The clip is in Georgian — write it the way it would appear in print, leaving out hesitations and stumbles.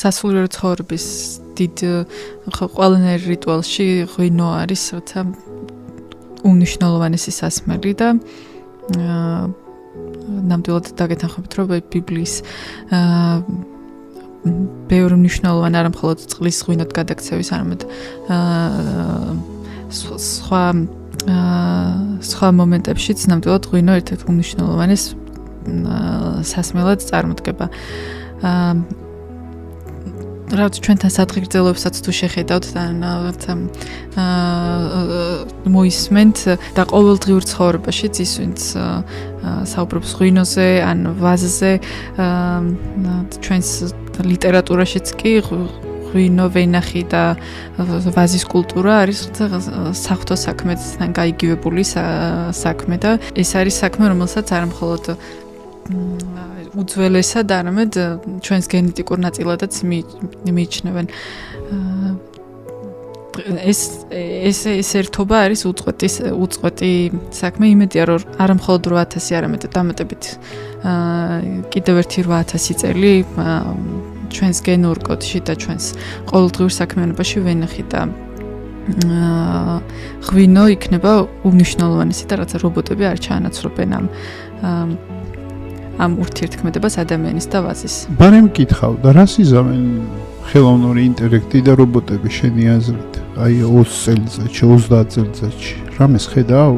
სასულიერო ცხოვრების დიდ ყველანაირ რიტუალში ღვინო არის როცა უნიშნულოვანესი სასმელი და ნამდვილად დაგეთანხმებით რომ ბიბლიის ბევრი მნიშვნელოვანი არა მხოლოდ წყლის ღვინოთ გადაქცევის, არამედ სხვა მომენტებშიც ნამდვილად ღვინო ერთ-ერთ უნიშნულოვანეს სასმელად წარმოდგება. რაც ჩვენთან სადღეგრძელოებსაც თუ შეხედავთ და მოისმენთ და ყოველდღიურ ცხოვრებაშიც ის ვინც საუბრობს ღვინოზე ან ვაზზე ჩვენს ლიტერატურაშიც კი ღვინო, ვენახი და ვაზის კულტურა არის საღვთო საქმედან გაიგივებული საქმე და ეს არის საქმე, რომელსაც არა მხოლოდ უძველესად, არამედ ჩვენს გენეტიკურ ნაწილადაც მიიჩნევენ. ეს ერთობა არის უწყვეტი საქმე, იმედია რომ არა მხოლოდ 8000, არამედ დამატებით კიდევ ერთი 8000 წელი ჩვენს გენურ კოდში და ჩვენს ყოველდღიურ საქმიანობაში ვენახი და ღვინო იქნება უნიშნულოვანესი და რაცა რობოტები არ ჩაანაცვლობენ ამ ურთიერთქმედებას ადამიანის და ვაზის. ბარემ კითხავ და რას იზამენ ხელოვნური ინტელექტი და რობოტები შენი აზრით? აი 20 წელიწადში, 30 წელიწადში. რამეს ხედავ?